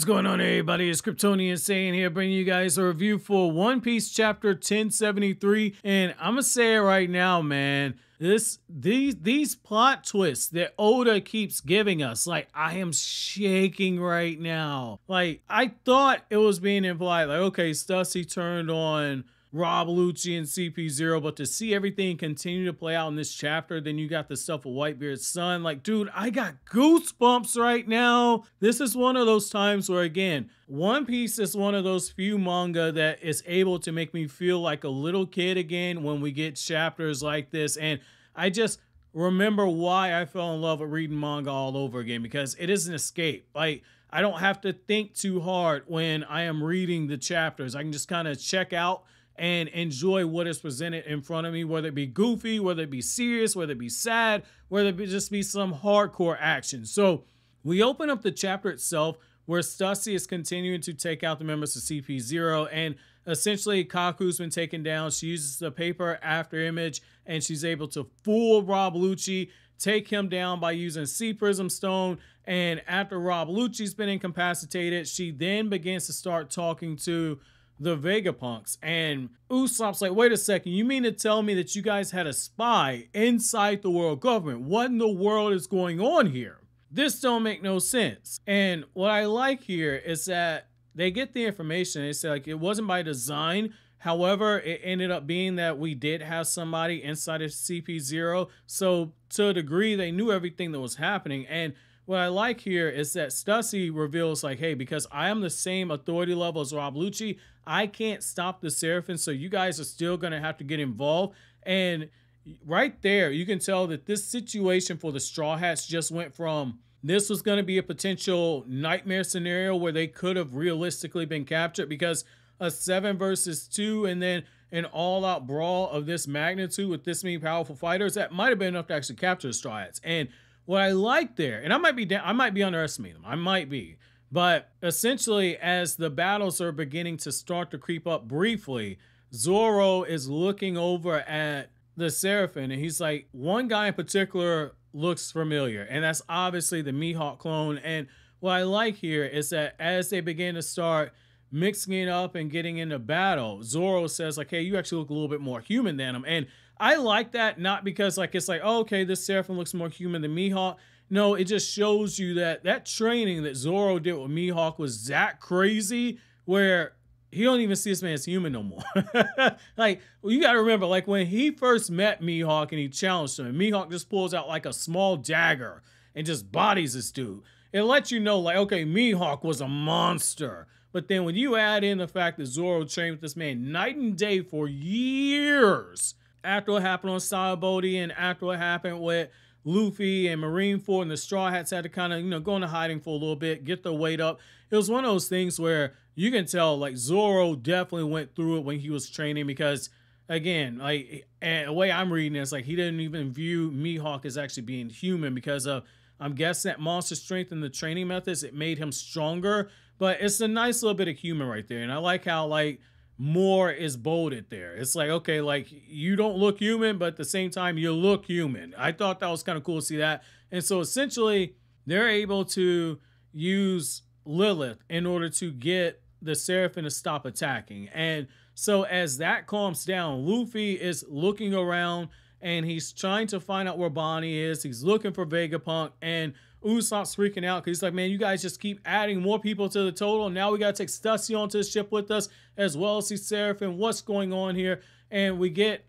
What's going on, everybody? It's Kryptonian saying here, bringing you guys a review for One Piece chapter 1073. And I'm gonna say it right now, man. These plot twists that Oda keeps giving us, like, I am shaking right now. Like, I thought it was being implied, like, okay, Stussy turned on Rob Lucci and CP0, but to see everything continue to play out in this chapter, then you got the stuff with Whitebeard's son. Like, dude, I got goosebumps right now. This is one of those times where, again, One Piece is one of those few manga that is able to make me feel like a little kid again when we get chapters like this. And I just remember why I fell in love with reading manga all over again, because it is an escape. Like, I don't have to think too hard when I am reading the chapters. I can just kind of check out and enjoy what is presented in front of me, whether it be goofy, whether it be serious, whether it be sad, whether it be just be some hardcore action. So we open up the chapter itself where Stussy is continuing to take out the members of CP0, and essentially Kaku's been taken down. She uses the paper after image and she's able to fool Rob Lucci, take him down by using Sea Prism Stone. And after Rob Lucci's been incapacitated, she then begins to start talking to the Vegapunks, and Usopp's like, wait a second, you mean to tell me that you guys had a spy inside the world government? What in the world is going on here? This don't make no sense. And what I like here is that they get the information. They say, like, it wasn't by design. However, it ended up being that we did have somebody inside of CP0. So to a degree, they knew everything that was happening. And what I like here is that Stussy reveals, like, hey, because I am the same authority level as Rob Lucci, I can't stop the Seraphim, so you guys are still going to have to get involved. And right there, you can tell that this situation for the Straw Hats just went from, this was going to be a potential nightmare scenario where they could have realistically been captured, because a 7 versus 2 and then an all-out brawl of this magnitude with this many powerful fighters, that might have been enough to actually capture the Straw Hats. And what I like there, and I might be underestimating them, I might be, but essentially as the battles are beginning to start to creep up briefly, Zoro is looking over at the Seraphim and he's like, one guy in particular looks familiar, and that's obviously the Mihawk clone. And what I like here is that as they begin to start mixing it up and getting into battle, Zoro says, like, hey, you actually look a little bit more human than him. And I like that, not because, like, it's like, oh, okay, this Seraphim looks more human than Mihawk. No, it just shows you that that training that Zoro did with Mihawk was that crazy, where he don't even see this man as human no more. Like, well, you got to remember, like, when he first met Mihawk and he challenged him, and Mihawk just pulls out, like, a small dagger and just bodies this dude. It lets you know, like, okay, Mihawk was a monster. But then when you add in the fact that Zoro trained with this man night and day for years, after what happened on Sabaody and after what happened with Luffy and Marineford, and the Straw Hats had to kind of, you know, go into hiding for a little bit, get their weight up. It was one of those things where you can tell, like, Zoro definitely went through it when he was training, because, again, like, and the way I'm reading it, it's like he didn't even view Mihawk as actually being human, because of, I'm guessing, that monster strength and the training methods, it made him stronger. But it's a nice little bit of humor right there. And I like how, like, more is bolded there. It's like, okay, like, you don't look human, but at the same time, you look human. I thought that was kind of cool to see that. And so essentially, they're able to use Lilith in order to get the Seraphim to stop attacking. And so as that calms down, Luffy is looking around and he's trying to find out where Bonnie is. He's looking for Vegapunk, and Usopp's freaking out because he's like, man, you guys just keep adding more people to the total. Now we got to take Stussy onto the ship with us, as well as these Seraphim. What's going on here? And we get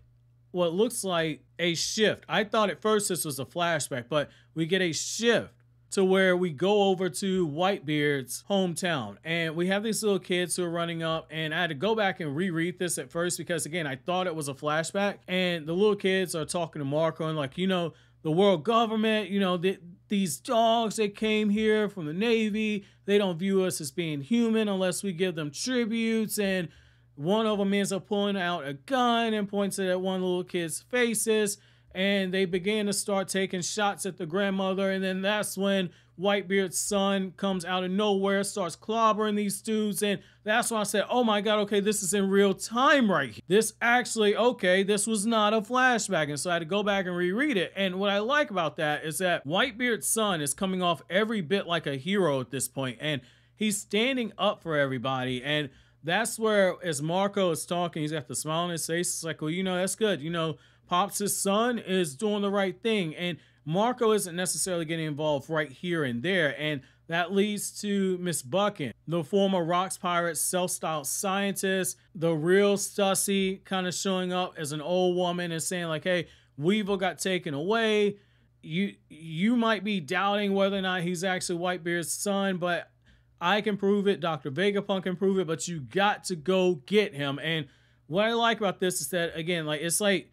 what looks like a shift. I thought at first this was a flashback, but we get a shift to where we go over to Whitebeard's hometown. And we have these little kids who are running up, and I had to go back and reread this at first because, again, I thought it was a flashback. And the little kids are talking to Marco and, like, you know, the world government, you know, these dogs that came here from the Navy, they don't view us as being human unless we give them tributes. And one of them ends up pulling out a gun and points it at one of the little kid's faces. And they begin to start taking shots at the grandmother. And then that's when Whitebeard's son comes out of nowhere, starts clobbering these dudes. And that's when I said, oh my God, okay, this is in real time right here. This actually, okay, this was not a flashback. And so I had to go back and reread it. And what I like about that is that Whitebeard's son is coming off every bit like a hero at this point. And he's standing up for everybody. And that's where, as Marco is talking, he's got the smile on his face. It's like, well, you know, that's good. You know, Pops' son is doing the right thing. And Marco isn't necessarily getting involved right here and there. And that leads to Miss Buckin, the former Rocks Pirate self-styled scientist, the real Stussy, kind of showing up as an old woman and saying like, hey, Weevil got taken away. You might be doubting whether or not he's actually Whitebeard's son, but I can prove it. Dr. Vegapunk can prove it, but you got to go get him. And what I like about this is that, again, like, it's like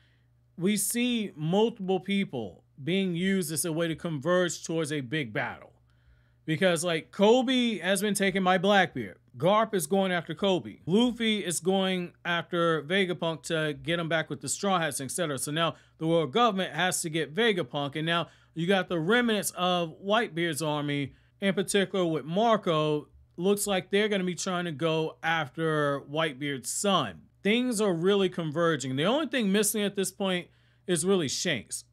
we see multiple people being used as a way to converge towards a big battle. Because, like, Kobe has been taken by Blackbeard. Garp is going after Kobe. Luffy is going after Vegapunk to get him back with the Straw Hats, etc. So now the world government has to get Vegapunk. And now you got the remnants of Whitebeard's army, in particular with Marco. Looks like they're going to be trying to go after Whitebeard's son. Things are really converging. The only thing missing at this point is really Shanks.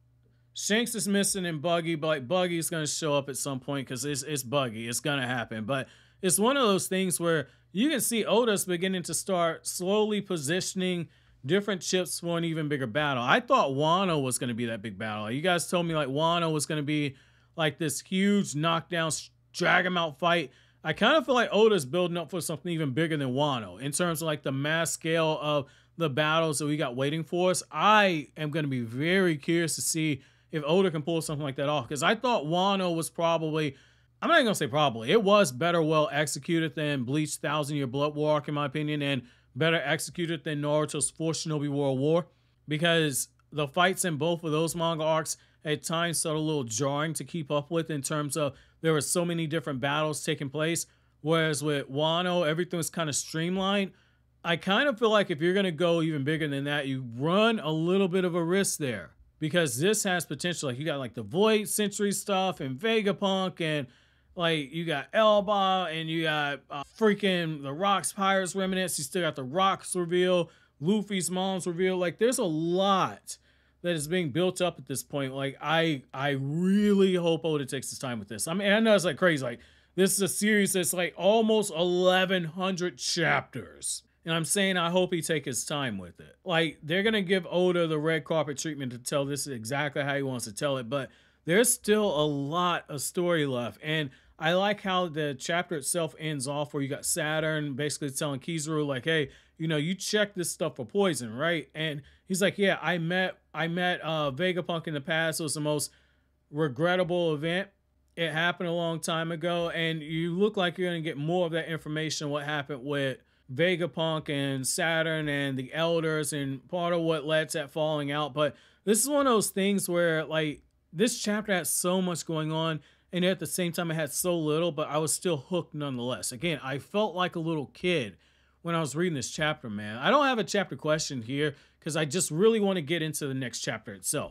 Shanks is missing in Buggy, but like Buggy's going to show up at some point because it's Buggy. It's going to happen. But it's one of those things where you can see Oda's beginning to start slowly positioning different ships for an even bigger battle. I thought Wano was going to be that big battle. You guys told me like Wano was going to be like this huge knockdown, drag him out fight. I kind of feel like Oda's building up for something even bigger than Wano in terms of like the mass scale of the battles that we got waiting for us. I am going to be very curious to see if Oda can pull something like that off, because I thought Wano was probably, I'm not even going to say probably, it was better well executed than Bleach's 1,000 Year Blood War arc, in my opinion, and better executed than Naruto's Fourth Shinobi World War, because the fights in both of those manga arcs at times felt a little jarring to keep up with in terms of there were so many different battles taking place, whereas with Wano, everything was kind of streamlined. I kind of feel like if you're going to go even bigger than that, you run a little bit of a risk there. Because this has potential. Like, you got like the Void Century stuff and Vegapunk, and like you got Elba, and you got freaking the Rocks Pirates remnants. You still got the Rocks reveal, Luffy's mom's reveal. Like, there's a lot that is being built up at this point. Like, I really hope Oda takes his time with this. I mean, I know it's like crazy. Like, this is a series that's like almost 1,100 chapters. And I'm saying I hope he take his time with it. Like, they're going to give Oda the red carpet treatment to tell this exactly how he wants to tell it. But there's still a lot of story left. And I like how the chapter itself ends off where you got Saturn basically telling Kizaru, like, hey, you know, you check this stuff for poison, right? And he's like, yeah, I met Vegapunk in the past. It was the most regrettable event. It happened a long time ago. And you look like you're going to get more of that information, what happened with Vegapunk and Saturn and the elders and part of what led to that falling out. But this is one of those things where, like, this chapter had so much going on and at the same time it had so little, but I was still hooked nonetheless. Again, I felt like a little kid when I was reading this chapter, man. I don't have a chapter question here because I just really want to get into the next chapter itself.